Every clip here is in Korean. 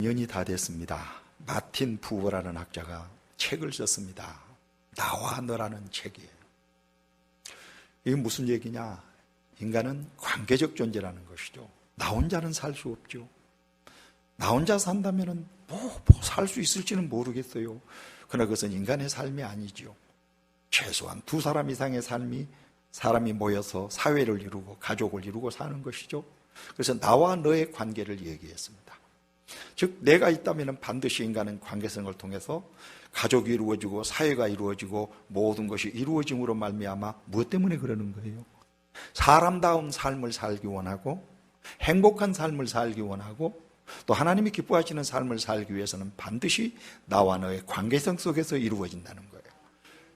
년이 다 됐습니다. 마틴 부버라는 학자가 책을 썼습니다. 나와 너라는 책이에요. 이게 무슨 얘기냐? 인간은 관계적 존재라는 것이죠. 나 혼자는 살 수 없죠. 나 혼자 산다면 살 수 있을지는 모르겠어요. 그러나 그것은 인간의 삶이 아니죠. 최소한 두 사람 이상의 사람이 모여서 사회를 이루고 가족을 이루고 사는 것이죠. 그래서 나와 너의 관계를 얘기했습니다. 즉 내가 있다면 반드시 인간은 관계성을 통해서 가족이 이루어지고 사회가 이루어지고 모든 것이 이루어짐으로 말미암아 무엇 때문에 그러는 거예요? 사람다운 삶을 살기 원하고 행복한 삶을 살기 원하고 또 하나님이 기뻐하시는 삶을 살기 위해서는 반드시 나와 너의 관계성 속에서 이루어진다는 거예요.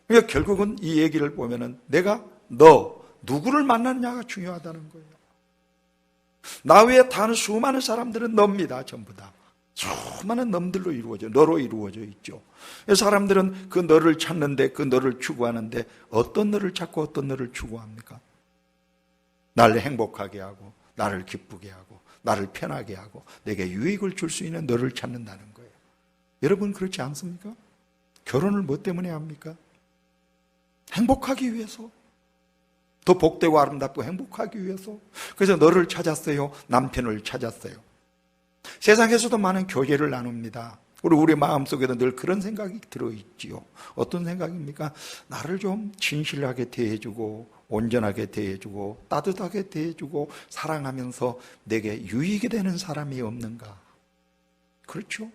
그러니까 결국은 이 얘기를 보면은 내가 누구를 만났냐가 중요하다는 거예요. 나 외에 다른 수많은 사람들은 너입니다. 전부 다 수많은 놈들로 너로 이루어져 있죠. 사람들은 그 너를 찾는데 그 너를 추구하는데 어떤 너를 찾고 어떤 너를 추구합니까? 나를 행복하게 하고 나를 기쁘게 하고 나를 편하게 하고 내게 유익을 줄 수 있는 너를 찾는다는 거예요. 여러분 그렇지 않습니까? 결혼을 뭐 때문에 합니까? 행복하기 위해서. 더 복되고 아름답고 행복하기 위해서. 그래서 너를 찾았어요. 남편을 찾았어요. 세상에서도 많은 교제를 나눕니다. 우리 마음속에도 늘 그런 생각이 들어있지요. 어떤 생각입니까? 나를 좀 진실하게 대해주고 온전하게 대해주고 따뜻하게 대해주고 사랑하면서 내게 유익이 되는 사람이 없는가? 그렇죠?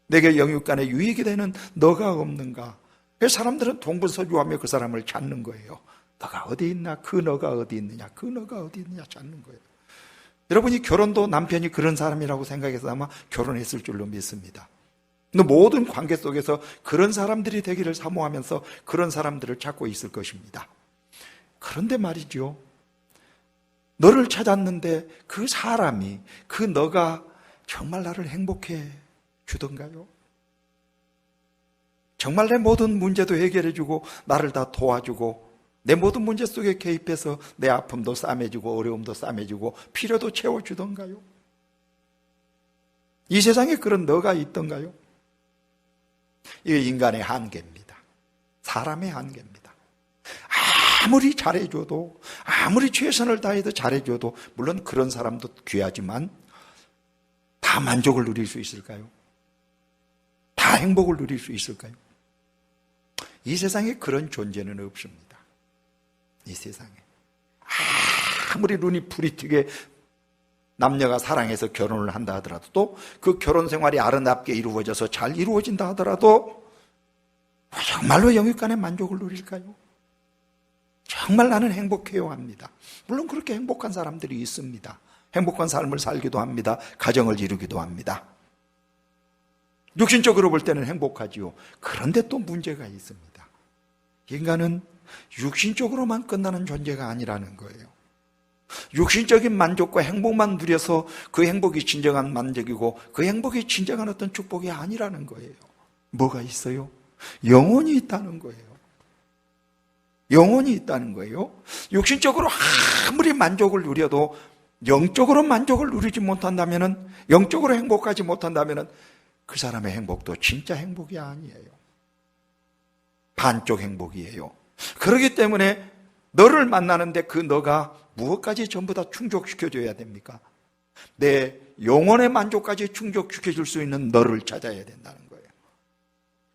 내게 영육간에 유익이 되는 너가 없는가? 사람들은 동분서주하며 그 사람을 찾는 거예요. 너가 어디 있나? 그 너가 어디 있느냐? 그 너가 어디 있느냐? 찾는 거예요. 여러분이 결혼도 남편이 그런 사람이라고 생각해서 아마 결혼했을 줄로 믿습니다. 모든 관계 속에서 그런 사람들이 되기를 사모하면서 그런 사람들을 찾고 있을 것입니다. 그런데 말이죠. 너를 찾았는데 그 사람이, 그 너가 정말 나를 행복해 주던가요? 정말 내 모든 문제도 해결해주고 나를 다 도와주고 내 모든 문제 속에 개입해서 내 아픔도 싸매주고 어려움도 싸매주고 필요도 채워주던가요? 이 세상에 그런 너가 있던가요? 이게 인간의 한계입니다. 사람의 한계입니다. 아무리 잘해줘도 아무리 최선을 다해도 잘해줘도 물론 그런 사람도 귀하지만 다 만족을 누릴 수 있을까요? 다 행복을 누릴 수 있을까요? 이 세상에 그런 존재는 없습니다. 이 세상에 아무리 눈이 부리트게 남녀가 사랑해서 결혼을 한다 하더라도 또 그 결혼 생활이 아름답게 이루어져서 잘 이루어진다 하더라도 정말로 영육간의 만족을 누릴까요? 정말 나는 행복해요 합니다. 물론 그렇게 행복한 사람들이 있습니다. 행복한 삶을 살기도 합니다. 가정을 이루기도 합니다. 육신적으로 볼 때는 행복하지요. 그런데 또 문제가 있습니다. 인간은 육신적으로만 끝나는 존재가 아니라는 거예요. 육신적인 만족과 행복만 누려서 그 행복이 진정한 만족이고 그 행복이 진정한 어떤 축복이 아니라는 거예요. 뭐가 있어요? 영혼이 있다는 거예요. 영혼이 있다는 거예요. 육신적으로 아무리 만족을 누려도 영적으로 만족을 누리지 못한다면, 영적으로 행복하지 못한다면 그 사람의 행복도 진짜 행복이 아니에요. 반쪽 행복이에요. 그렇기 때문에 너를 만나는데 그 너가 무엇까지 전부 다 충족시켜줘야 됩니까? 내 영혼의 만족까지 충족시켜줄 수 있는 너를 찾아야 된다는 거예요.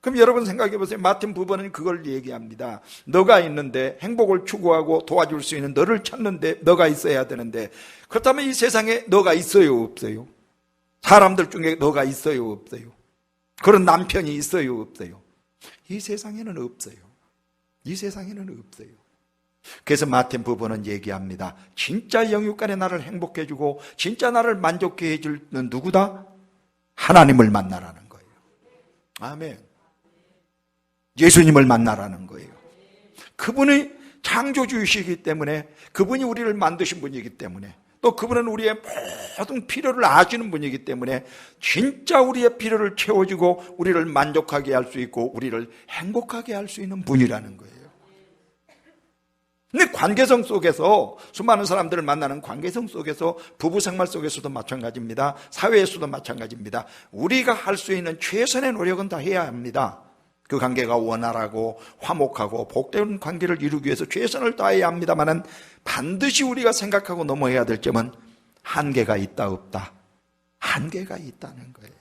그럼 여러분 생각해 보세요. 마틴 부버는 그걸 얘기합니다. 너가 있는데 행복을 추구하고 도와줄 수 있는 너를 찾는데 너가 있어야 되는데, 그렇다면 이 세상에 너가 있어요 없어요? 사람들 중에 너가 있어요 없어요? 그런 남편이 있어요 없어요? 이 세상에는 없어요. 이 세상에는 없어요. 그래서 마틴 부버는 얘기합니다. 진짜 영육간에 나를 행복해 주고 진짜 나를 만족해 해주는 누구다? 하나님을 만나라는 거예요. 아멘. 예수님을 만나라는 거예요. 그분이 창조주이시기 때문에, 그분이 우리를 만드신 분이기 때문에, 또 그분은 우리의 모든 필요를 아시는 분이기 때문에 진짜 우리의 필요를 채워주고 우리를 만족하게 할 수 있고 우리를 행복하게 할 수 있는 분이라는 거예요. 근데 관계성 속에서, 수많은 사람들을 만나는 관계성 속에서, 부부 생활 속에서도 마찬가지입니다. 사회에서도 마찬가지입니다. 우리가 할 수 있는 최선의 노력은 다 해야 합니다. 그 관계가 원활하고 화목하고 복된 관계를 이루기 위해서 최선을 다해야 합니다만은, 반드시 우리가 생각하고 넘어야 될 점은 한계가 있다 없다. 한계가 있다는 거예요.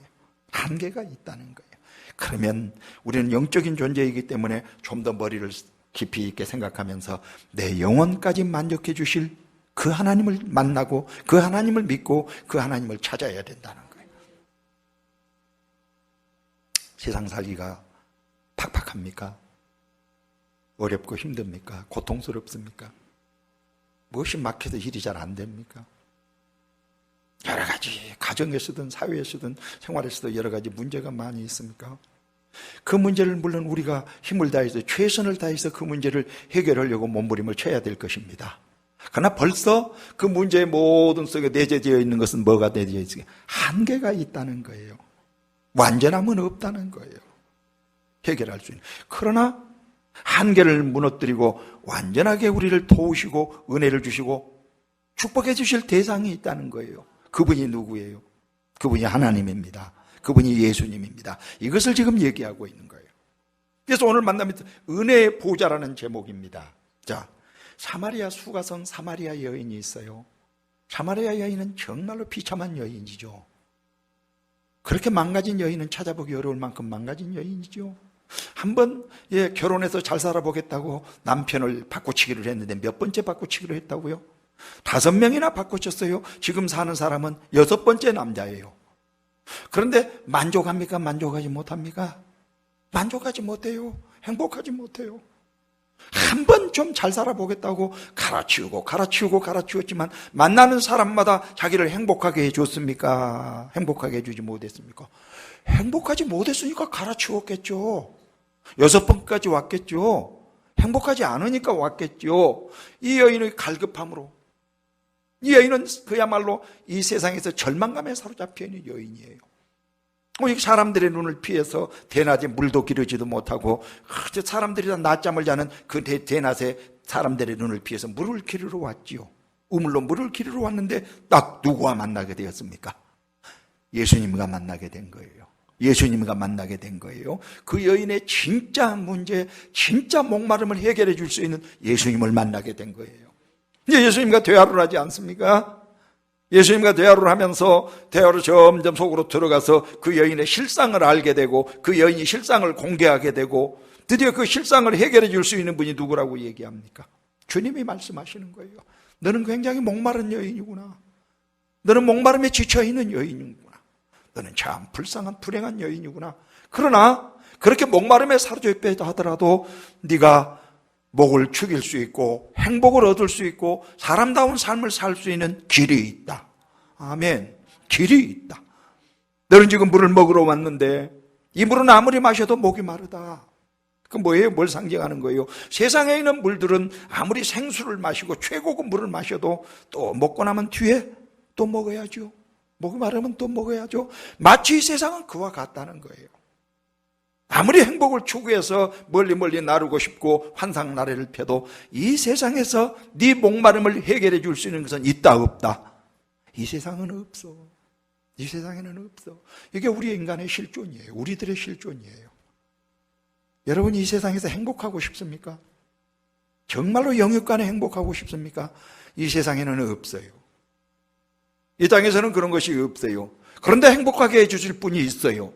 한계가 있다는 거예요. 그러면 우리는 영적인 존재이기 때문에 좀 더 머리를 깊이 있게 생각하면서 내 영혼까지 만족해 주실 그 하나님을 만나고 그 하나님을 믿고 그 하나님을 찾아야 된다는 거예요. 세상 살기가 팍팍합니까? 어렵고 힘듭니까? 고통스럽습니까? 무엇이 막혀서 일이 잘 안 됩니까? 여러 가지 가정에서든 사회에서든 생활에서도 여러 가지 문제가 많이 있습니까? 그 문제를 물론 우리가 힘을 다해서 최선을 다해서 그 문제를 해결하려고 몸부림을 쳐야 될 것입니다. 그러나 벌써 그 문제의 모든 속에 내재되어 있는 것은 뭐가 내재되어 있습니까? 한계가 있다는 거예요. 완전함은 없다는 거예요. 해결할 수 있는. 그러나 한계를 무너뜨리고 완전하게 우리를 도우시고 은혜를 주시고 축복해 주실 대상이 있다는 거예요. 그분이 누구예요? 그분이 하나님입니다. 그분이 예수님입니다. 이것을 지금 얘기하고 있는 거예요. 그래서 오늘 만나면 은혜의 보좌라는 제목입니다. 자, 사마리아 수가성 사마리아 여인이 있어요. 사마리아 여인은 정말로 비참한 여인이죠. 그렇게 망가진 여인은 찾아보기 어려울 만큼 망가진 여인이죠. 한번 결혼해서 잘 살아보겠다고 남편을 바꿔치기를 했는데 몇 번째 바꿔치기를 했다고요? 5명이나 바꿔쳤어요. 지금 사는 사람은 6번째 남자예요. 그런데 만족합니까? 만족하지 못합니까? 만족하지 못해요. 행복하지 못해요. 한 번 좀 잘 살아보겠다고 갈아치우지만 만나는 사람마다 자기를 행복하게 해줬습니까? 행복하게 해주지 못했습니까? 행복하지 못했으니까 갈아치웠겠죠. 6번까지 왔겠죠. 행복하지 않으니까 왔겠죠. 이 여인의 갈급함으로, 이 여인은 그야말로 이 세상에서 절망감에 사로잡혀 있는 여인이에요. 사람들의 눈을 피해서 대낮에 물도 기르지도 못하고 사람들이 다 낮잠을 자는 그 대낮에 사람들의 눈을 피해서 물을 기르러 왔지요. 우물로 물을 기르러 왔는데 딱 누구와 만나게 되었습니까? 예수님과 만나게 된 거예요. 예수님과 만나게 된 거예요. 그 여인의 진짜 문제, 진짜 목마름을 해결해 줄 수 있는 예수님을 만나게 된 거예요. 이제 예수님과 대화를 하지 않습니까? 예수님과 대화를 하면서 대화로 점점 속으로 들어가서 그 여인의 실상을 알게 되고 그 여인이 실상을 공개하게 되고 드디어 그 실상을 해결해 줄 수 있는 분이 누구라고 얘기합니까? 주님이 말씀하시는 거예요. 너는 굉장히 목마른 여인이구나. 너는 목마름에 지쳐있는 여인이구나. 너는 참 불쌍한 불행한 여인이구나. 그러나 그렇게 목마름에 사로잡혀 하더라도 네가 목을 축일 수 있고 행복을 얻을 수 있고 사람다운 삶을 살 수 있는 길이 있다. 아멘. 길이 있다. 너는 지금 물을 먹으러 왔는데 이 물은 아무리 마셔도 목이 마르다. 그 뭐예요? 뭘 상징하는 거예요? 세상에 있는 물들은 아무리 생수를 마시고 최고급 물을 마셔도 또 먹고 나면 뒤에 또 먹어야죠. 목이 마르면 또 먹어야죠. 마치 이 세상은 그와 같다는 거예요. 아무리 행복을 추구해서 멀리 나르고 싶고 환상 나래를 펴도 이 세상에서 네 목마름을 해결해 줄 수 있는 것은 있다 없다? 이 세상은 없어. 이 세상에는 없어. 이게 우리 인간의 실존이에요. 우리들의 실존이에요. 여러분 이 세상에서 행복하고 싶습니까? 정말로 영육간에 행복하고 싶습니까? 이 세상에는 없어요. 이 땅에서는 그런 것이 없어요. 그런데 행복하게 해주실 분이 있어요.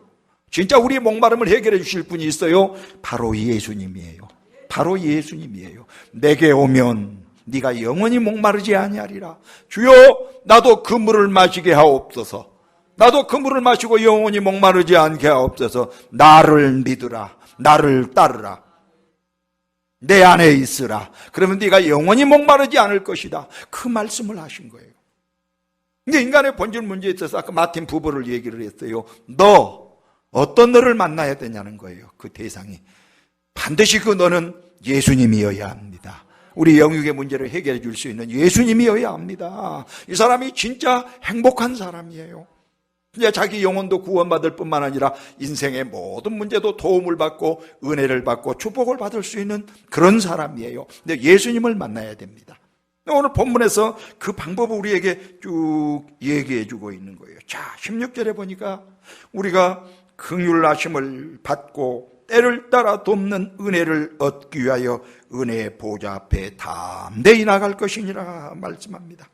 진짜 우리의 목마름을 해결해 주실 분이 있어요. 바로 예수님이에요. 바로 예수님이에요. 내게 오면 네가 영원히 목마르지 아니하리라. 주여 나도 그 물을 마시게 하옵소서. 나도 그 물을 마시고 영원히 목마르지 않게 하옵소서. 나를 믿으라. 나를 따르라. 내 안에 있으라. 그러면 네가 영원히 목마르지 않을 것이다. 그 말씀을 하신 거예요. 근데 인간의 본질 문제에 있어서 아까 마틴 부버를 얘기를 했어요. 어떤 너를 만나야 되냐는 거예요. 그 대상이. 반드시 그 너는 예수님이어야 합니다. 우리 영육의 문제를 해결해 줄 수 있는 예수님이어야 합니다. 이 사람이 진짜 행복한 사람이에요. 이제 자기 영혼도 구원받을 뿐만 아니라 인생의 모든 문제도 도움을 받고 은혜를 받고 축복을 받을 수 있는 그런 사람이에요. 근데 예수님을 만나야 됩니다. 오늘 본문에서 그 방법을 우리에게 쭉 얘기해 주고 있는 거예요. 자, 16절에 보니까 우리가 긍휼하심을 받고 때를 따라 돕는 은혜를 얻기 위하여 은혜의 보좌 앞에 담대히 나갈 것이니라 말씀합니다.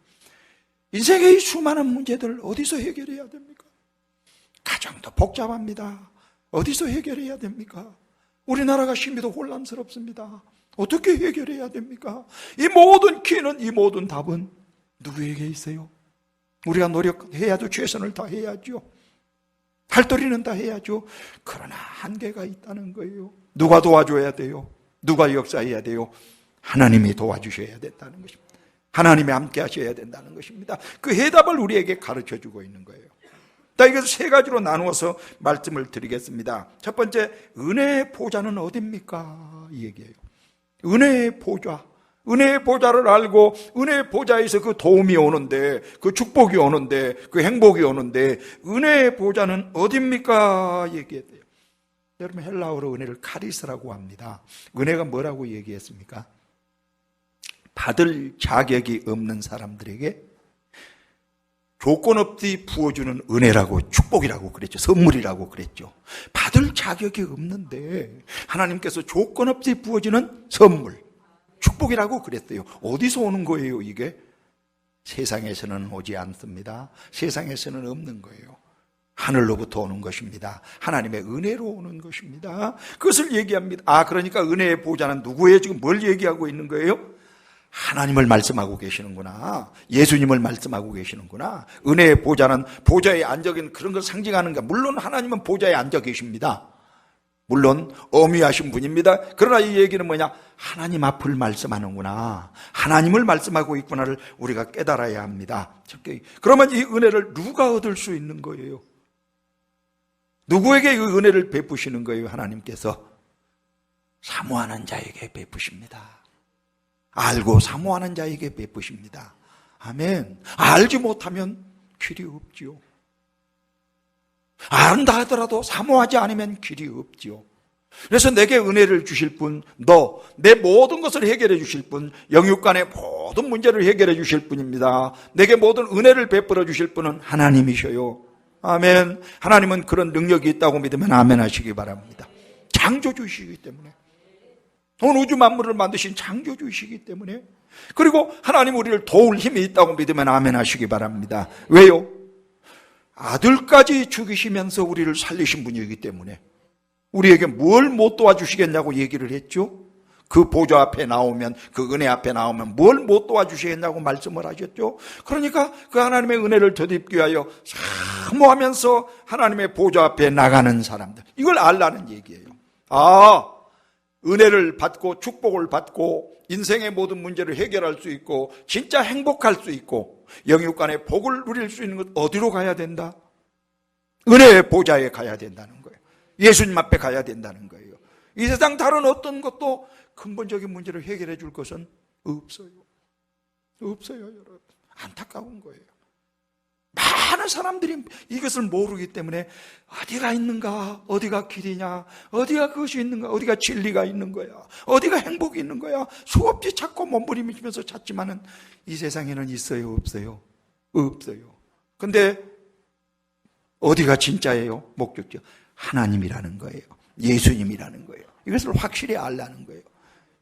인생의 수많은 문제들 어디서 해결해야 됩니까? 가정도 복잡합니다. 어디서 해결해야 됩니까? 우리나라가 심히도 혼란스럽습니다. 어떻게 해결해야 됩니까? 이 모든 키는, 이 모든 답은 누구에게 있어요? 우리가 노력해야죠. 최선을 다해야죠. 할도리는 다 해야죠. 그러나 한계가 있다는 거예요. 누가 도와줘야 돼요? 누가 역사해야 돼요? 하나님이 도와주셔야 된다는 것입니다. 하나님이 함께 하셔야 된다는 것입니다. 그 해답을 우리에게 가르쳐주고 있는 거예요. 자, 이것을 세 가지로 나누어서 말씀을 드리겠습니다. 첫 번째, 은혜의 보좌는 어디입니까? 이 얘기예요. 은혜의 보좌. 은혜의 보좌를 알고 은혜의 보좌에서 그 도움이 오는데, 그 축복이 오는데, 그 행복이 오는데 은혜의 보좌는 어디입니까? 얘기해야 돼요. 여러분, 헬라어로 은혜를 카리스라고 합니다. 은혜가 뭐라고 얘기했습니까? 받을 자격이 없는 사람들에게 조건 없이 부어주는 은혜라고, 축복이라고 그랬죠. 선물이라고 그랬죠. 받을 자격이 없는데 하나님께서 조건 없이 부어주는 선물, 축복이라고 그랬어요. 어디서 오는 거예요, 이게? 세상에서는 오지 않습니다. 세상에서는 없는 거예요. 하늘로부터 오는 것입니다. 하나님의 은혜로 오는 것입니다. 그것을 얘기합니다. 그러니까 은혜의 보좌는 누구예요? 지금 뭘 얘기하고 있는 거예요? 하나님을 말씀하고 계시는구나. 예수님을 말씀하고 계시는구나. 은혜의 보좌는 보좌에 앉아 계신 그런 걸 상징하는 거. 물론 하나님은 보좌에 앉아 계십니다. 물론 어미하신 분입니다. 그러나 이 얘기는 뭐냐? 하나님 앞을 말씀하는구나. 하나님을 말씀하고 있구나를 우리가 깨달아야 합니다. 그러면 이 은혜를 누가 얻을 수 있는 거예요? 누구에게 이 은혜를 베푸시는 거예요? 하나님께서 사모하는 자에게 베푸십니다. 알고 사모하는 자에게 베푸십니다. 아멘. 알지 못하면 길이 없지요. 안다 하더라도 사모하지 않으면 길이 없지요. 그래서 내게 은혜를 주실 분, 내 모든 것을 해결해 주실 분, 영육간의 모든 문제를 해결해 주실 분입니다. 내게 모든 은혜를 베풀어 주실 분은 하나님이셔요. 아멘. 하나님은 그런 능력이 있다고 믿으면 아멘 하시기 바랍니다. 창조주시기 때문에, 온 우주 만물을 만드신 창조주시기 때문에, 그리고 하나님 우리를 도울 힘이 있다고 믿으면 아멘 하시기 바랍니다. 왜요? 아들까지 죽이시면서 우리를 살리신 분이기 때문에 우리에게 뭘 못 도와주시겠냐고 얘기를 했죠. 그 보좌 앞에 나오면, 그 은혜 앞에 나오면 뭘 못 도와주시겠냐고 말씀을 하셨죠. 그러니까 그 하나님의 은혜를 덧입기 위하여 사모하면서 하나님의 보좌 앞에 나가는 사람들, 이걸 알라는 얘기예요. 은혜를 받고 축복을 받고 인생의 모든 문제를 해결할 수 있고 진짜 행복할 수 있고 영육간의 복을 누릴 수 있는 것, 어디로 가야 된다? 은혜의 보좌에 가야 된다는 거예요. 예수님 앞에 가야 된다는 거예요. 이 세상 다른 어떤 것도 근본적인 문제를 해결해 줄 것은 없어요. 없어요, 여러분. 안타까운 거예요. 많은 사람들이 이것을 모르기 때문에 어디가 있는가, 어디가 길이냐, 어디가 그것이 있는가, 어디가 진리가 있는 거야, 어디가 행복이 있는 거야, 수없이 찾고 몸부림치면서 찾지만은 이 세상에는 있어요, 없어요? 없어요. 근데 어디가 진짜예요? 목적지요? 하나님이라는 거예요. 예수님이라는 거예요. 이것을 확실히 알라는 거예요.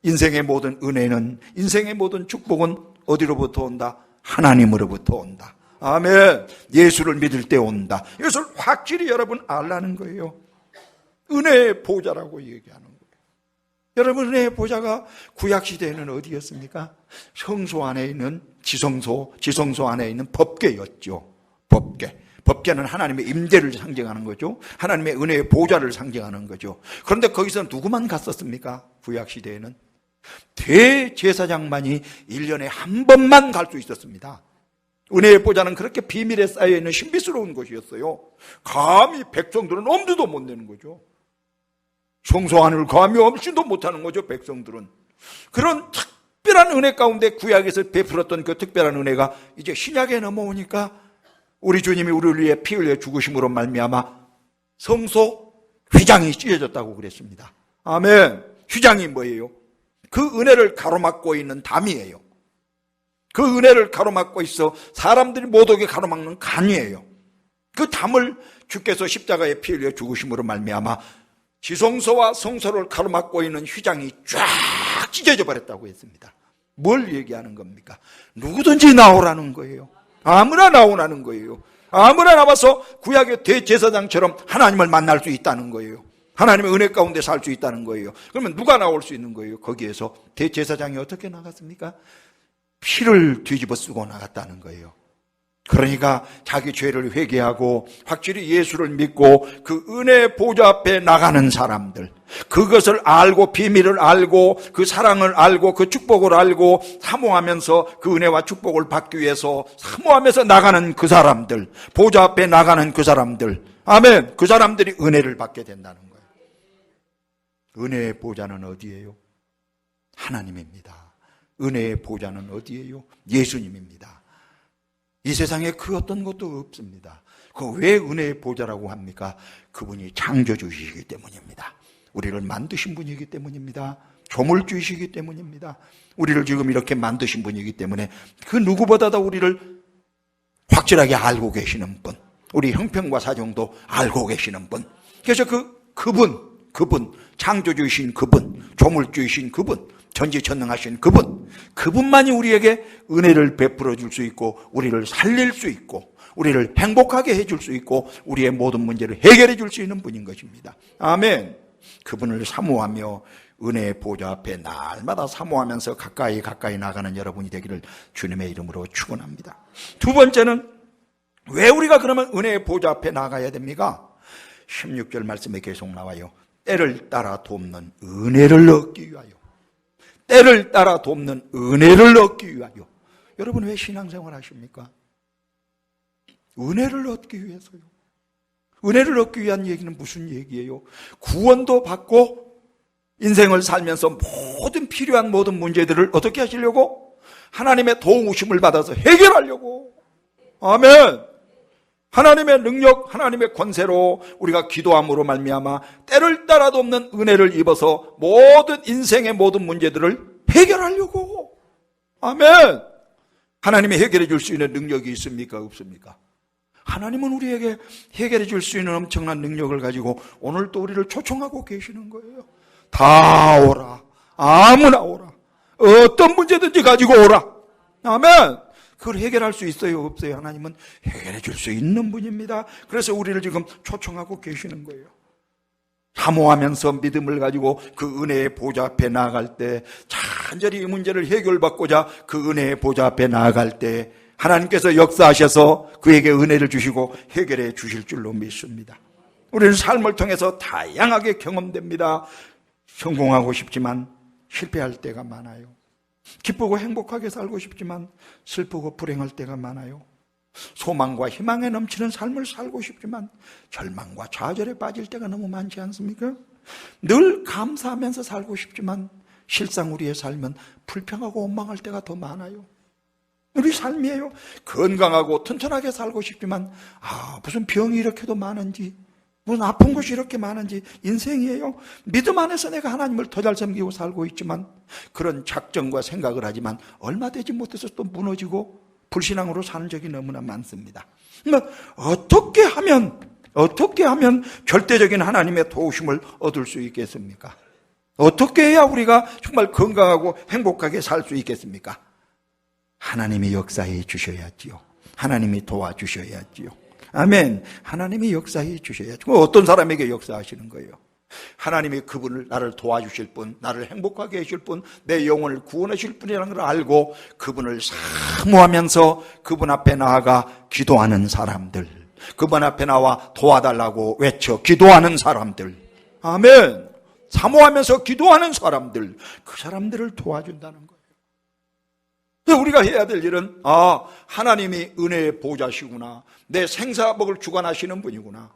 인생의 모든 은혜는, 인생의 모든 축복은 어디로부터 온다? 하나님으로부터 온다. 아멘. 예수를 믿을 때 온다. 이것을 확실히 여러분 알라는 거예요. 은혜의 보좌라고 얘기하는 거예요. 여러분, 은혜의 보좌가 구약시대에는 어디였습니까? 성소 안에 있는 지성소 안에 있는 법궤였죠. 법궤는 하나님의 임재를 상징하는 거죠. 하나님의 은혜의 보좌를 상징하는 거죠. 그런데 거기서 누구만 갔었습니까? 구약시대에는 대제사장만이 1년에 한 번만 갈 수 있었습니다. 은혜의 보좌는 그렇게 비밀에 쌓여있는 신비스러운 것이었어요. 감히 백성들은 엄두도 못 내는 거죠. 성소 안을 감히 엄신도 못하는 거죠, 백성들은. 그런 특별한 은혜 가운데 구약에서 베풀었던 그 특별한 은혜가 이제 신약에 넘어오니까 우리 주님이 우리를 위해 피 흘려 죽으심으로 말미암아 성소 휘장이 찢어졌다고 그랬습니다. 아멘. 휘장이 뭐예요? 그 은혜를 가로막고 있는 담이에요. 그 은혜를 가로막고 있어 사람들이 못 오게 가로막는 간이에요. 그 담을 주께서 십자가에 피 흘려 죽으심으로 말미암아 지성소와 성소를 가로막고 있는 휘장이 쫙 찢어져 버렸다고 했습니다. 뭘 얘기하는 겁니까? 누구든지 나오라는 거예요. 아무나 나오라는 거예요. 아무나 나와서 구약의 대제사장처럼 하나님을 만날 수 있다는 거예요. 하나님의 은혜 가운데 살 수 있다는 거예요. 그러면 누가 나올 수 있는 거예요? 거기에서 대제사장이 어떻게 나갔습니까? 피를 뒤집어 쓰고 나갔다는 거예요. 그러니까 자기 죄를 회개하고 확실히 예수를 믿고 그 은혜 보좌 앞에 나가는 사람들, 그것을 알고 비밀을 알고 그 사랑을 알고 그 축복을 알고 사모하면서 그 은혜와 축복을 받기 위해서 사모하면서 나가는 그 사람들, 보좌 앞에 나가는 그 사람들, 아멘. 그 사람들이 은혜를 받게 된다는 거예요. 은혜의 보좌는 어디예요? 하나님입니다. 은혜의 보좌는 어디예요? 예수님입니다. 이 세상에 그 어떤 것도 없습니다. 그 왜 은혜의 보좌라고 합니까? 그분이 창조주이시기 때문입니다. 우리를 만드신 분이기 때문입니다. 조물주이시기 때문입니다. 우리를 지금 이렇게 만드신 분이기 때문에 그 누구보다도 우리를 확실하게 알고 계시는 분, 우리 형편과 사정도 알고 계시는 분. 그래서 그분, 창조주이신 그분, 조물주이신 그분, 전지전능하신 그분만이 우리에게 은혜를 베풀어 줄 수 있고 우리를 살릴 수 있고 우리를 행복하게 해줄 수 있고 우리의 모든 문제를 해결해 줄 수 있는 분인 것입니다. 아멘. 그분을 사모하며 은혜의 보좌 앞에 날마다 사모하면서 가까이 나가는 여러분이 되기를 주님의 이름으로 축원합니다. 두 번째는 왜 우리가 그러면 은혜의 보좌 앞에 나가야 됩니까? 16절 말씀에 계속 나와요. 때를 따라 돕는 은혜를 얻기 위하여. 때를 따라 돕는 은혜를 얻기 위하여. 여러분 왜 신앙생활 하십니까? 은혜를 얻기 위해서요. 은혜를 얻기 위한 얘기는 무슨 얘기예요? 구원도 받고 인생을 살면서 모든 필요한 모든 문제들을 어떻게 하시려고? 하나님의 도우심을 받아서 해결하려고. 아멘. 하나님의 능력, 하나님의 권세로 우리가 기도함으로 말미암아 때를 따라 돕는 은혜를 입어서 모든 인생의 모든 문제들을 해결하려고. 아멘. 하나님이 해결해 줄 수 있는 능력이 있습니까? 없습니까? 하나님은 우리에게 해결해 줄 수 있는 엄청난 능력을 가지고 오늘 또 우리를 초청하고 계시는 거예요. 다 오라. 아무나 오라. 어떤 문제든지 가지고 오라. 아멘. 그걸 해결할 수 있어요? 없어요? 하나님은 해결해 줄 수 있는 분입니다. 그래서 우리를 지금 초청하고 계시는 거예요. 사모하면서 믿음을 가지고 그 은혜의 보좌 앞에 나아갈 때, 간절히 이 문제를 해결받고자 그 은혜의 보좌 앞에 나아갈 때 하나님께서 역사하셔서 그에게 은혜를 주시고 해결해 주실 줄로 믿습니다. 우리는 삶을 통해서 다양하게 경험됩니다. 성공하고 싶지만 실패할 때가 많아요. 기쁘고 행복하게 살고 싶지만 슬프고 불행할 때가 많아요. 소망과 희망에 넘치는 삶을 살고 싶지만 절망과 좌절에 빠질 때가 너무 많지 않습니까? 늘 감사하면서 살고 싶지만 실상 우리의 삶은 불평하고 원망할 때가 더 많아요. 우리 삶이에요. 건강하고 튼튼하게 살고 싶지만 무슨 병이 이렇게도 많은지, 무슨 아픈 것이 이렇게 많은지. 인생이에요. 믿음 안에서 내가 하나님을 더 잘 섬기고 살고 있지만 그런 작정과 생각을 하지만 얼마 되지 못해서 또 무너지고 불신앙으로 사는 적이 너무나 많습니다. 그러니까 어떻게 하면 절대적인 하나님의 도우심을 얻을 수 있겠습니까? 어떻게 해야 우리가 정말 건강하고 행복하게 살 수 있겠습니까? 하나님이 역사해 주셔야지요. 하나님이 도와주셔야지요. 아멘. 하나님이 역사해 주셔야죠. 어떤 사람에게 역사하시는 거예요? 하나님이 그분을 나를 도와주실 분, 나를 행복하게 해줄 분, 내 영혼을 구원하실 분이라는 걸 알고 그분을 사모하면서 그분 앞에 나아가 기도하는 사람들, 그분 앞에 나와 도와달라고 외쳐 기도하는 사람들, 아멘. 사모하면서 기도하는 사람들, 그 사람들을 도와준다는 거예요. 우리가 해야 될 일은 하나님이 은혜의 보좌시구나, 내 생사복을 주관하시는 분이구나,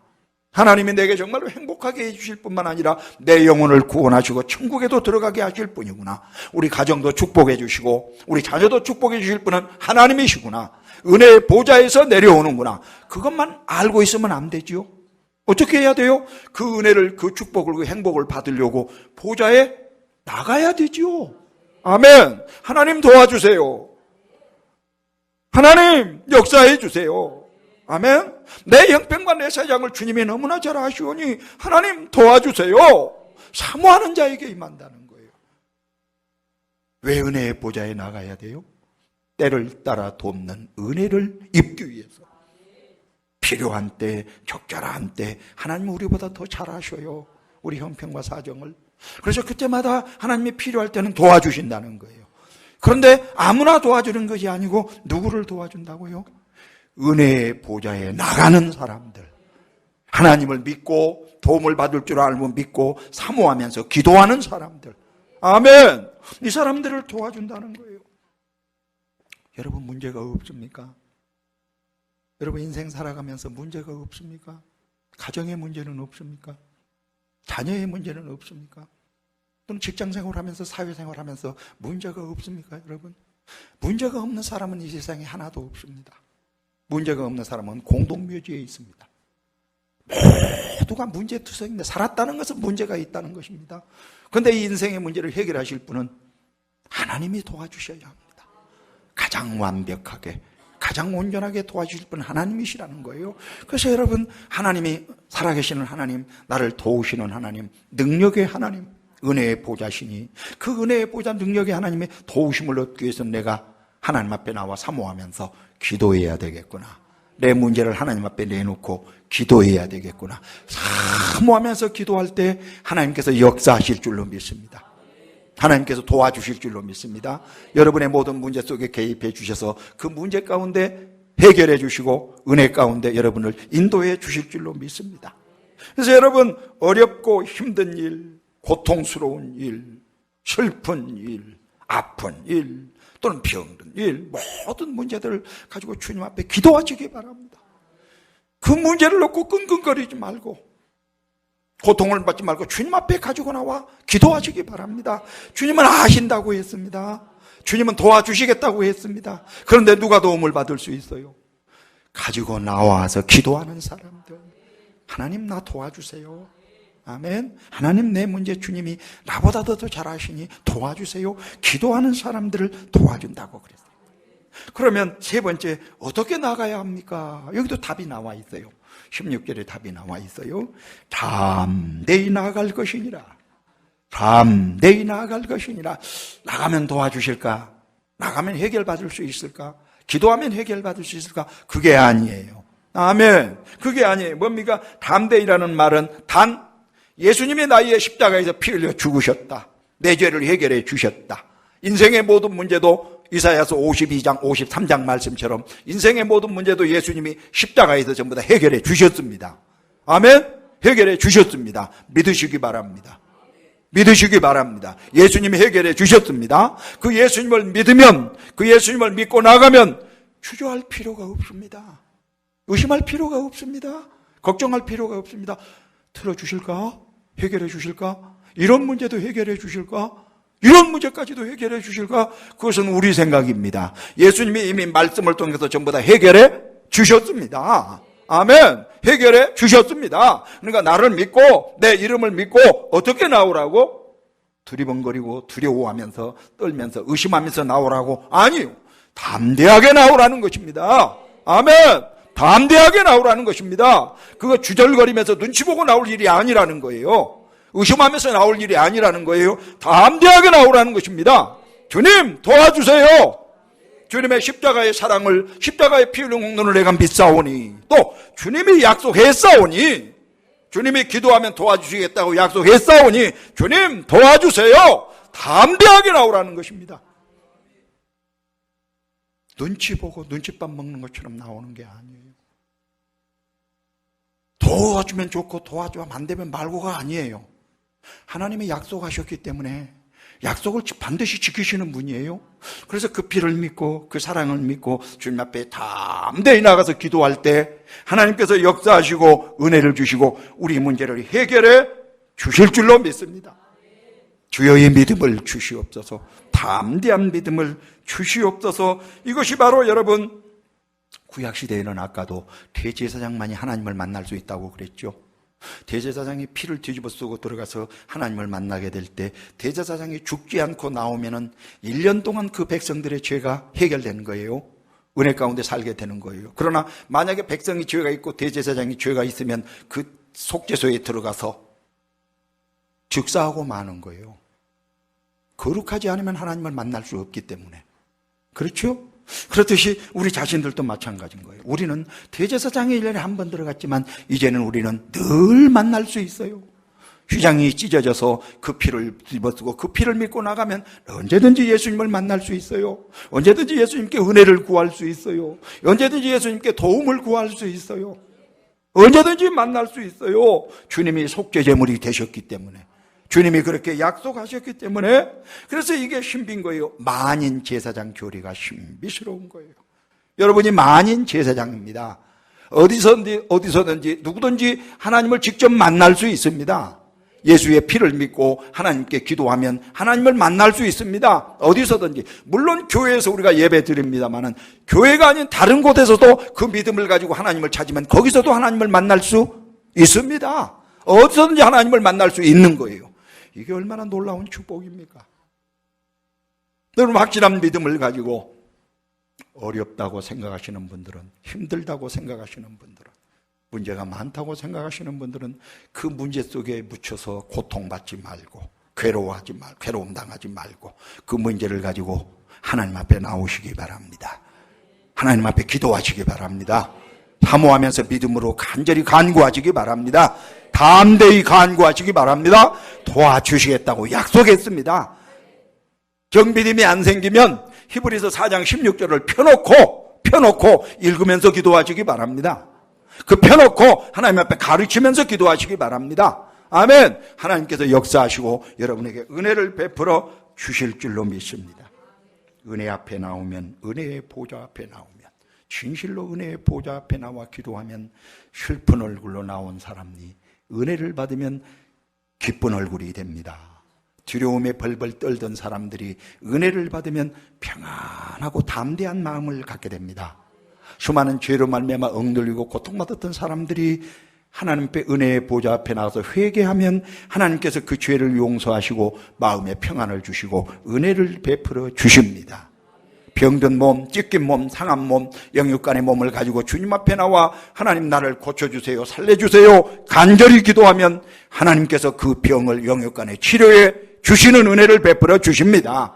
하나님이 내게 정말로 행복하게 해주실 뿐만 아니라 내 영혼을 구원하시고 천국에도 들어가게 하실 분이구나. 우리 가정도 축복해 주시고 우리 자녀도 축복해 주실 분은 하나님이시구나. 은혜의 보좌에서 내려오는구나. 그것만 알고 있으면 안 되지요. 어떻게 해야 돼요? 그 은혜를, 그 축복을, 그 행복을 받으려고 보좌에 나가야 되지요. 아멘. 하나님 도와주세요. 하나님 역사해 주세요. 아멘. 내 형편과 내 사정을 주님이 너무나 잘 아시오니 하나님 도와주세요. 사모하는 자에게 임한다는 거예요. 왜 은혜의 보좌에 나가야 돼요? 때를 따라 돕는 은혜를 입기 위해서. 필요한 때, 적절한 때 하나님은 우리보다 더 잘 아셔요. 우리 형편과 사정을. 그래서 그때마다 하나님이 필요할 때는 도와주신다는 거예요. 그런데 아무나 도와주는 것이 아니고 누구를 도와준다고요? 은혜의 보좌에 나가는 사람들, 하나님을 믿고 도움을 받을 줄 알고 믿고 사모하면서 기도하는 사람들, 아멘. 이 사람들을 도와준다는 거예요. 여러분 문제가 없습니까? 여러분 인생 살아가면서 문제가 없습니까? 가정의 문제는 없습니까? 자녀의 문제는 없습니까? 또는 직장생활하면서 사회생활하면서 문제가 없습니까? 여러분 문제가 없는 사람은 이 세상에 하나도 없습니다. 문제가 없는 사람은 공동묘지에 있습니다. 모두가 문제투성인데 살았다는 것은 문제가 있다는 것입니다. 그런데 이 인생의 문제를 해결하실 분은 하나님이 도와주셔야 합니다. 가장 완벽하게, 가장 온전하게 도와주실 분은 하나님이시라는 거예요. 그래서 여러분 하나님이 살아계시는 하나님, 나를 도우시는 하나님, 능력의 하나님, 은혜의 보좌시니 그 은혜의 보좌 능력의 하나님의 도우심을 얻기 위해서 내가 하나님 앞에 나와 사모하면서 기도해야 되겠구나. 내 문제를 하나님 앞에 내놓고 기도해야 되겠구나. 사모하면서 기도할 때 하나님께서 역사하실 줄로 믿습니다. 하나님께서 도와주실 줄로 믿습니다. 여러분의 모든 문제 속에 개입해 주셔서 그 문제 가운데 해결해 주시고 은혜 가운데 여러분을 인도해 주실 줄로 믿습니다. 그래서 여러분 어렵고 힘든 일, 고통스러운 일, 슬픈 일, 아픈 일 또는 병든 일, 모든 문제들을 가지고 주님 앞에 기도하시기 바랍니다. 그 문제를 놓고 끙끙거리지 말고 고통을 받지 말고 주님 앞에 가지고 나와 기도하시기 바랍니다. 주님은 아신다고 했습니다. 주님은 도와주시겠다고 했습니다. 그런데 누가 도움을 받을 수 있어요? 가지고 나와서 기도하는 사람들. 하나님 나 도와주세요. 아멘. 하나님 내 문제 주님이 나보다도 더 잘 아시니 도와주세요. 기도하는 사람들을 도와준다고 그랬어요. 그러면 세 번째 어떻게 나가야 합니까? 여기도 답이 나와 있어요. 16절에 답이 나와 있어요. 담대히 나아갈 것이니라. 담대히 나아갈 것이니라. 나가면 도와주실까? 나가면 해결받을 수 있을까? 기도하면 해결받을 수 있을까? 그게 아니에요. 아멘. 그게 아니에요. 뭡니까? 담대히라는 말은 단 예수님의 나이에 십자가에서 피 흘려 죽으셨다. 내 죄를 해결해 주셨다. 인생의 모든 문제도 이사야서 52장 53장 말씀처럼 인생의 모든 문제도 예수님이 십자가에서 전부 다 해결해 주셨습니다. 아멘. 해결해 주셨습니다. 믿으시기 바랍니다. 믿으시기 바랍니다. 예수님이 해결해 주셨습니다. 그 예수님을 믿으면, 그 예수님을 믿고 나가면 주저할 필요가 없습니다. 의심할 필요가 없습니다. 걱정할 필요가 없습니다. 틀어주실까? 해결해 주실까? 이런 문제도 해결해 주실까? 이런 문제까지도 해결해 주실까? 그것은 우리 생각입니다. 예수님이 이미 말씀을 통해서 전부 다 해결해 주셨습니다. 아멘. 해결해 주셨습니다. 그러니까 나를 믿고 내 이름을 믿고 어떻게 나오라고? 두리번거리고 두려워하면서 떨면서 의심하면서 나오라고? 아니요. 담대하게 나오라는 것입니다. 아멘. 담대하게 나오라는 것입니다. 그거 주절거리면서 눈치 보고 나올 일이 아니라는 거예요. 의심하면서 나올 일이 아니라는 거예요. 담대하게 나오라는 것입니다. 주님 도와주세요. 주님의 십자가의 사랑을, 십자가의 피 흘린 공로를 내가 믿사오니, 또 주님이 약속했사오니, 주님이 기도하면 도와주시겠다고 약속했사오니 주님 도와주세요. 담대하게 나오라는 것입니다. 눈치 보고 눈칫밥 먹는 것처럼 나오는 게 아니에요. 도와주면 좋고 도와주면 안 되면 말고가 아니에요. 하나님이 약속하셨기 때문에 약속을 반드시 지키시는 분이에요. 그래서 그 피를 믿고 그 사랑을 믿고 주님 앞에 담대히 나가서 기도할 때 하나님께서 역사하시고 은혜를 주시고 우리 문제를 해결해 주실 줄로 믿습니다. 주여의 믿음을 주시옵소서. 담대한 믿음을 주시옵소서. 이것이 바로 여러분, 구약시대에는 아까도 대제사장만이 하나님을 만날 수 있다고 그랬죠. 대제사장이 피를 뒤집어 쓰고 들어가서 하나님을 만나게 될 때 대제사장이 죽지 않고 나오면은 1년 동안 그 백성들의 죄가 해결되는 거예요. 은혜 가운데 살게 되는 거예요. 그러나 만약에 백성이 죄가 있고 대제사장이 죄가 있으면 그 속죄소에 들어가서 즉사하고 마는 거예요. 거룩하지 않으면 하나님을 만날 수 없기 때문에. 그렇죠? 그렇듯이 우리 자신들도 마찬가지인 거예요. 우리는 대제사장에 1년에 한 번 들어갔지만 이제는 우리는 늘 만날 수 있어요. 휘장이 찢어져서 그 피를 뒤집어쓰고 그 피를 믿고 나가면 언제든지 예수님을 만날 수 있어요. 언제든지 예수님께 은혜를 구할 수 있어요. 언제든지 예수님께 도움을 구할 수 있어요. 언제든지 만날 수 있어요. 주님이 속죄제물이 되셨기 때문에, 주님이 그렇게 약속하셨기 때문에. 그래서 이게 신비인 거예요. 만인 제사장 교리가 신비스러운 거예요. 여러분이 만인 제사장입니다. 어디서든지 누구든지 하나님을 직접 만날 수 있습니다. 예수의 피를 믿고 하나님께 기도하면 하나님을 만날 수 있습니다. 어디서든지. 물론 교회에서 우리가 예배 드립니다만은 교회가 아닌 다른 곳에서도 그 믿음을 가지고 하나님을 찾으면 거기서도 하나님을 만날 수 있습니다. 어디서든지 하나님을 만날 수 있는 거예요. 이게 얼마나 놀라운 축복입니까? 여러분, 확실한 믿음을 가지고 어렵다고 생각하시는 분들은, 힘들다고 생각하시는 분들은, 문제가 많다고 생각하시는 분들은 그 문제 속에 묻혀서 고통받지 말고 괴로워하지 말고 괴로움 당하지 말고 그 문제를 가지고 하나님 앞에 나오시기 바랍니다. 하나님 앞에 기도하시기 바랍니다. 사모하면서 믿음으로 간절히 간구하시기 바랍니다. 담대히 간구하시기 바랍니다. 도와주시겠다고 약속했습니다. 정비림이 안 생기면 히브리서 4장 16절을 펴놓고 읽으면서 기도하시기 바랍니다. 그 펴놓고 하나님 앞에 가르치면서 기도하시기 바랍니다. 아멘. 하나님께서 역사하시고 여러분에게 은혜를 베풀어 주실 줄로 믿습니다. 은혜 앞에 나오면, 은혜의 보좌 앞에 나오면, 진실로 은혜의 보좌 앞에 나와 기도하면 슬픈 얼굴로 나온 사람이 은혜를 받으면 기쁜 얼굴이 됩니다. 두려움에 벌벌 떨던 사람들이 은혜를 받으면 평안하고 담대한 마음을 갖게 됩니다. 수많은 죄로 말미암아 억눌리고 고통받았던 사람들이 하나님 앞에 은혜의 보좌 앞에 나와서 회개하면 하나님께서 그 죄를 용서하시고 마음에 평안을 주시고 은혜를 베풀어 주십니다. 병든 몸, 찢긴 몸, 상한 몸, 영육간의 몸을 가지고 주님 앞에 나와 하나님 나를 고쳐주세요, 살려주세요 간절히 기도하면 하나님께서 그 병을 영육간에 치료해 주시는 은혜를 베풀어 주십니다.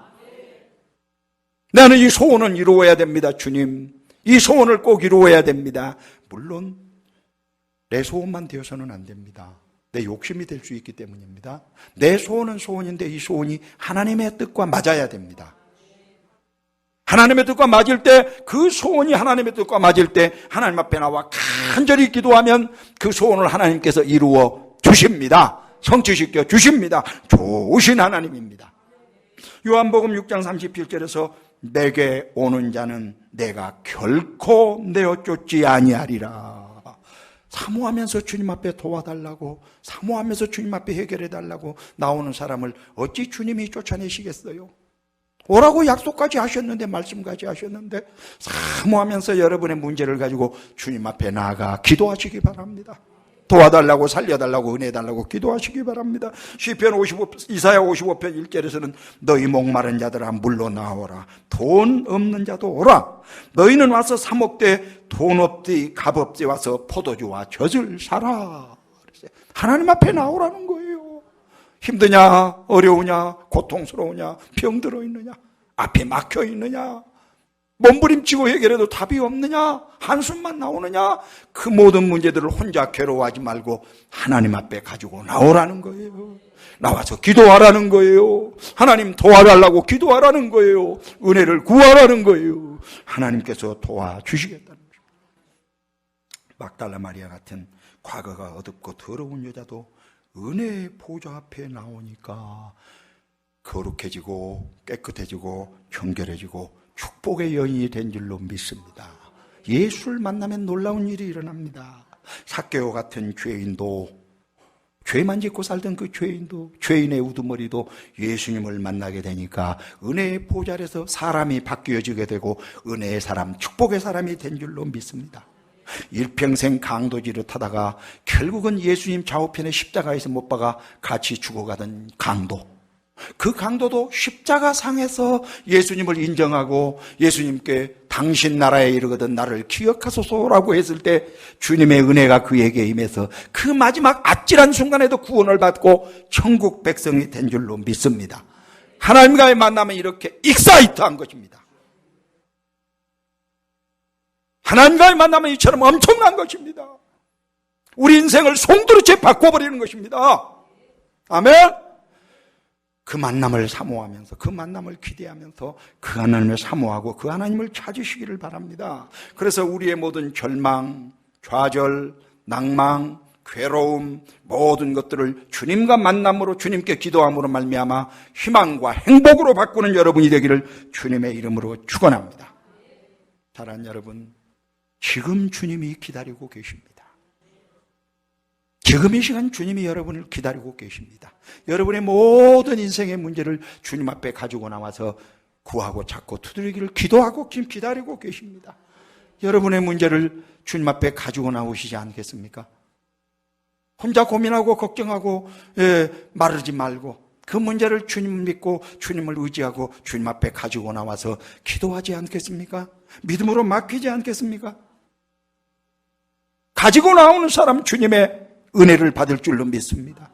나는 이 소원은 이루어야 됩니다. 주님, 이 소원을 꼭 이루어야 됩니다. 물론 내 소원만 되어서는 안 됩니다. 내 욕심이 될 수 있기 때문입니다. 내 소원은 소원인데 이 소원이 하나님의 뜻과 맞아야 됩니다. 하나님의 뜻과 맞을 때, 그 소원이 하나님의 뜻과 맞을 때 하나님 앞에 나와 간절히 기도하면 그 소원을 하나님께서 이루어 주십니다. 성취시켜 주십니다. 좋으신 하나님입니다. 요한복음 6장 37절에서 내게 오는 자는 내가 결코 내어 쫓지 아니하리라. 사모하면서 주님 앞에 도와달라고, 사모하면서 주님 앞에 해결해달라고 나오는 사람을 어찌 주님이 쫓아내시겠어요? 오라고 약속까지 하셨는데, 말씀까지 하셨는데, 사모하면서 여러분의 문제를 가지고 주님 앞에 나아가 기도하시기 바랍니다. 도와달라고, 살려달라고, 은혜해달라고 기도하시기 바랍니다. 시편 55, 이사야 55편 1절에서는 너희 목마른 자들아 물러 나오라. 돈 없는 자도 오라. 너희는 와서 사 먹되 돈 없디 값 없디 와서 포도주와 젖을 사라. 하나님 앞에 나오라는 거예요. 힘드냐, 어려우냐, 고통스러우냐, 병들어 있느냐, 앞에 막혀 있느냐, 몸부림치고 해결해도 답이 없느냐, 한숨만 나오느냐, 그 모든 문제들을 혼자 괴로워하지 말고 하나님 앞에 가지고 나오라는 거예요. 나와서 기도하라는 거예요. 하나님 도와달라고 기도하라는 거예요. 은혜를 구하라는 거예요. 하나님께서 도와주시겠다는 거죠. 막달라 마리아 같은 과거가 어둡고 더러운 여자도 은혜의 보좌 앞에 나오니까 거룩해지고 깨끗해지고 정결해지고 축복의 여인이 된 줄로 믿습니다. 예수를 만나면 놀라운 일이 일어납니다. 삭개오 같은 죄인도, 죄만 짓고 살던 그 죄인도, 죄인의 우두머리도 예수님을 만나게 되니까 은혜의 보좌에서 사람이 바뀌어지게 되고 은혜의 사람, 축복의 사람이 된 줄로 믿습니다. 일평생 강도질을 타다가 결국은 예수님 좌우편에 십자가에서 못 박아 같이 죽어가던 강도, 그 강도도 십자가 상에서 예수님을 인정하고 예수님께 당신 나라에 이르거든 나를 기억하소서라고 했을 때 주님의 은혜가 그에게 임해서 그 마지막 아찔한 순간에도 구원을 받고 천국 백성이 된 줄로 믿습니다. 하나님과의 만남은 이렇게 익사이트한 것입니다. 하나님과의 만남은 이처럼 엄청난 것입니다. 우리 인생을 송두리째 바꿔버리는 것입니다. 아멘. 그 만남을 사모하면서, 그 만남을 기대하면서 그 하나님을 사모하고 그 하나님을 찾으시기를 바랍니다. 그래서 우리의 모든 절망, 좌절, 낭망, 괴로움, 모든 것들을 주님과 만남으로, 주님께 기도함으로 말미암아 희망과 행복으로 바꾸는 여러분이 되기를 주님의 이름으로 축원합니다. 사랑하는 여러분, 지금 주님이 기다리고 계십니다. 지금 이 시간 주님이 여러분을 기다리고 계십니다. 여러분의 모든 인생의 문제를 주님 앞에 가지고 나와서 구하고 찾고 두드리기를 기도하고 지금 기다리고 계십니다. 여러분의 문제를 주님 앞에 가지고 나오시지 않겠습니까? 혼자 고민하고 걱정하고 마르지 말고 그 문제를 주님 믿고 주님을 의지하고 주님 앞에 가지고 나와서 기도하지 않겠습니까? 믿음으로 맡기지 않겠습니까? 가지고 나오는 사람 주님의 은혜를 받을 줄로 믿습니다.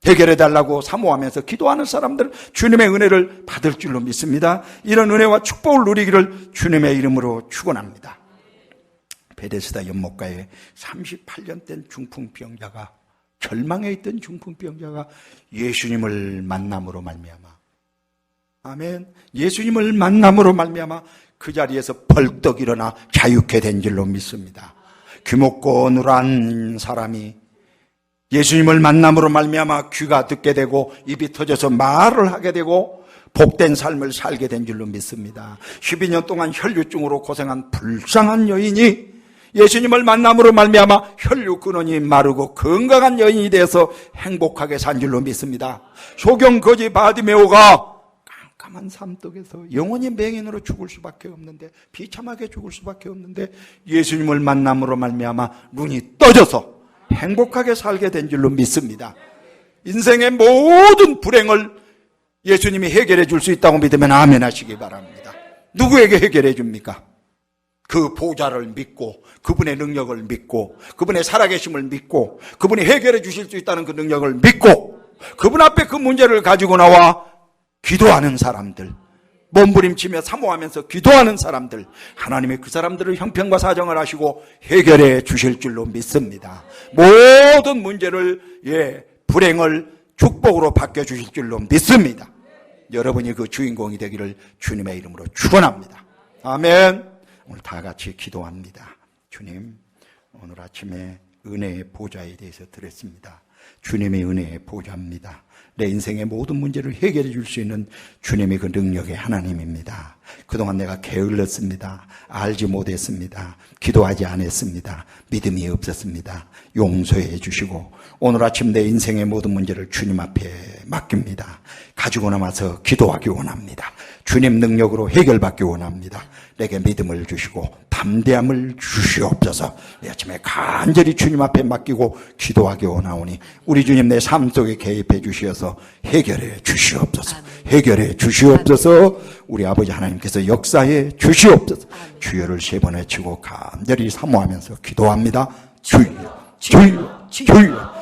해결해달라고 사모하면서 기도하는 사람들 주님의 은혜를 받을 줄로 믿습니다. 이런 은혜와 축복을 누리기를 주님의 이름으로 축원합니다. 베데스다 연못가에 38년 된 중풍병자가, 절망에 있던 중풍병자가 예수님을 만남으로 말미암아, 아멘, 예수님을 만남으로 말미암아 그 자리에서 벌떡 일어나 자유케 된 줄로 믿습니다. 귀먹고 누란 사람이 예수님을 만남으로 말미암아 귀가 듣게 되고 입이 터져서 말을 하게 되고 복된 삶을 살게 된 줄로 믿습니다. 12년 동안 혈류증으로 고생한 불쌍한 여인이 예수님을 만남으로 말미암아 혈류 근원이 마르고 건강한 여인이 되어서 행복하게 산 줄로 믿습니다. 소경 거지 바디메오가 깜깜한 삶속에서 영원히 맹인으로 죽을 수밖에 없는데, 비참하게 죽을 수밖에 없는데 예수님을 만남으로 말미암아 눈이 떠져서 행복하게 살게 된 줄로 믿습니다. 인생의 모든 불행을 예수님이 해결해 줄 수 있다고 믿으면 아멘 하시기 바랍니다. 누구에게 해결해 줍니까? 그 보좌를 믿고 그분의 능력을 믿고 그분의 살아계심을 믿고 그분이 해결해 주실 수 있다는 그 능력을 믿고 그분 앞에 그 문제를 가지고 나와 기도하는 사람들, 몸부림치며 사모하면서 기도하는 사람들, 하나님이 그 사람들을 형편과 사정을 하시고 해결해 주실 줄로 믿습니다. 모든 문제를, 불행을 축복으로 바뀌어주실 줄로 믿습니다. 여러분이 그 주인공이 되기를 주님의 이름으로 축원합니다. 아멘. 오늘 다 같이 기도합니다. 주님, 오늘 아침에 은혜의 보좌에 대해서 들었습니다. 주님의 은혜의 보좌입니다. 내 인생의 모든 문제를 해결해 줄 수 있는 주님의 그 능력의 하나님입니다. 그동안 내가 게을렀습니다. 알지 못했습니다. 기도하지 않았습니다. 믿음이 없었습니다. 용서해 주시고 오늘 아침 내 인생의 모든 문제를 주님 앞에 맡깁니다. 가지고 남아서 기도하기 원합니다. 주님 능력으로 해결받기 원합니다. 내게 믿음을 주시고 담대함을 주시옵소서. 이 아침에 간절히 주님 앞에 맡기고 기도하기 원하오니 우리 주님 내 삶 속에 개입해 주시어서 해결해 주시옵소서. 해결해 주시옵소서. 우리 아버지 하나님께서 역사해 주시옵소서. 주여를 3번 외치고 간절히 사모하면서 기도합니다. 주여, 주여, 주여.